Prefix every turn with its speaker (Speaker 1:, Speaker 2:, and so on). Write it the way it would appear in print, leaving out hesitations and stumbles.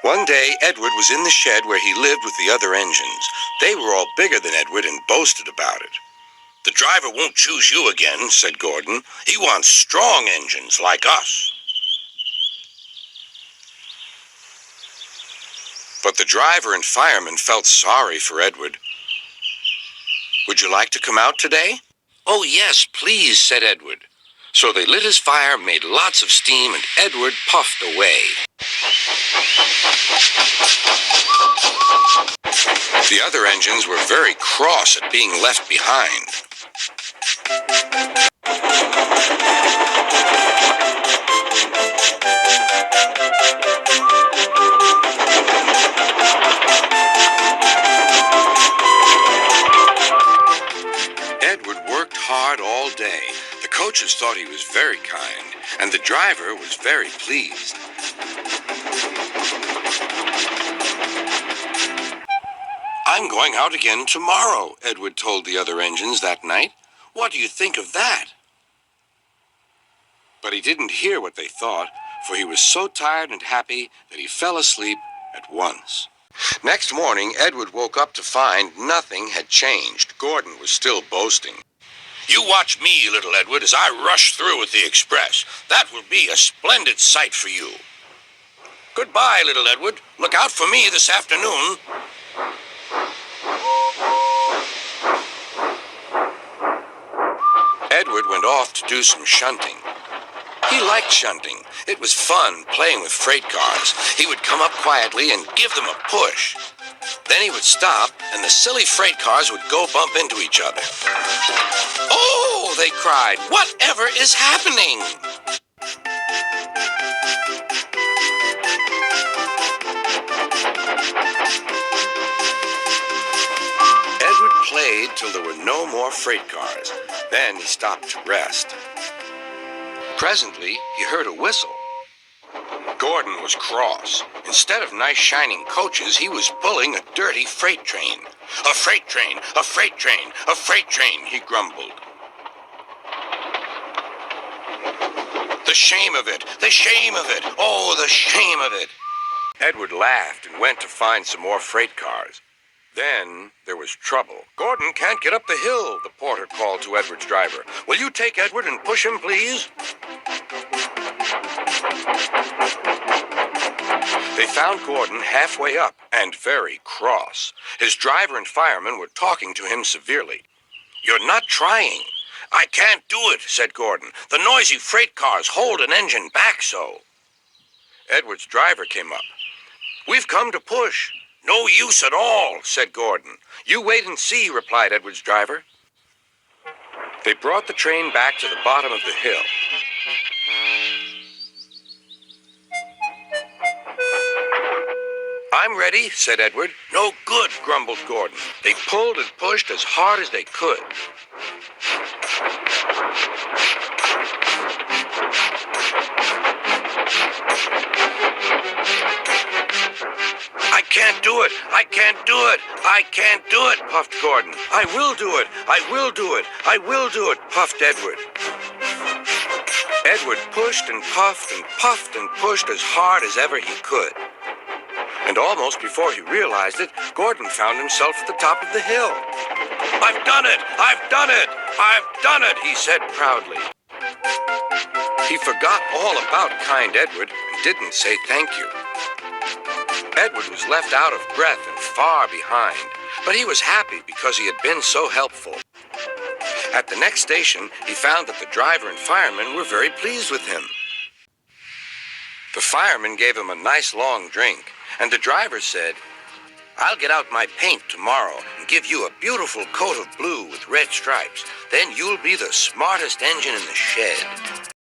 Speaker 1: One day, Edward was in the shed where he lived with the other engines. They were all bigger than Edward and boasted about it. "The driver won't choose you again," said Gordon. "He wants strong engines like us." But the driver and fireman felt sorry for Edward. "Would you like to come out today?" "Oh, yes, please," said Edward. So they lit his fire, made lots of steam, and Edward puffed away. The other engines were very cross at being left behind. Edward worked hard all day. The coaches thought he was very kind, and the driver was very pleased. "I'm going out again tomorrow," Edward told the other engines that night. "What do you think of that?" But he didn't hear what they thought, for he was so tired and happy that he fell asleep at once. Next morning, Edward woke up to find nothing had changed. Gordon was still boasting. "You watch me, little Edward, as I rush through with the express. That will be a splendid sight for you. Goodbye, little Edward. Look out for me this afternoon." Edward went off to do some shunting. He liked shunting. It was fun playing with freight cars. He would come up quietly and give them a push. Then he would stop, and the silly freight cars would go bump into each other. "Oh!" they cried. "Whatever is happening?" Edward played till there were no more freight cars. Then he stopped to rest. Presently, he heard a whistle. Gordon was cross. Instead of nice shining coaches, he was pulling a dirty freight train. "A freight train, a freight train, a freight train," he grumbled. "The shame of it, the shame of it, oh, the shame of it." Edward laughed and went to find some more freight cars. Then there was trouble. "Gordon can't get up the hill," the porter called to Edward's driver. "Will you take Edward and push him, please?" They found Gordon halfway up and very cross. His driver and fireman were talking to him severely. "You're not trying." "I can't do it," said Gordon. "The noisy freight cars hold an engine back so." Edward's driver came up. "We've come to push." "No use at all," said Gordon. "You wait and see," replied Edward's driver. They brought the train back to the bottom of the hill. "I'm ready," said Edward. "No good," grumbled Gordon. They pulled and pushed as hard as they could. "I can't do it! I can't do it! I can't do it!" puffed Gordon. "I will do it! I will do it! I will do it!" puffed Edward. Edward pushed and puffed and puffed and pushed as hard as ever he could. And almost before he realized it, Gordon found himself at the top of the hill. "I've done it! I've done it! I've done it!" he said proudly. He forgot all about kind Edward and didn't say thank you. Edward was left out of breath and far behind, but he was happy because he had been so helpful. At the next station, he found that the driver and fireman were very pleased with him. The fireman gave him a nice long drink, and the driver said, "I'll get out my paint tomorrow and give you a beautiful coat of blue with red stripes. Then you'll be the smartest engine in the shed."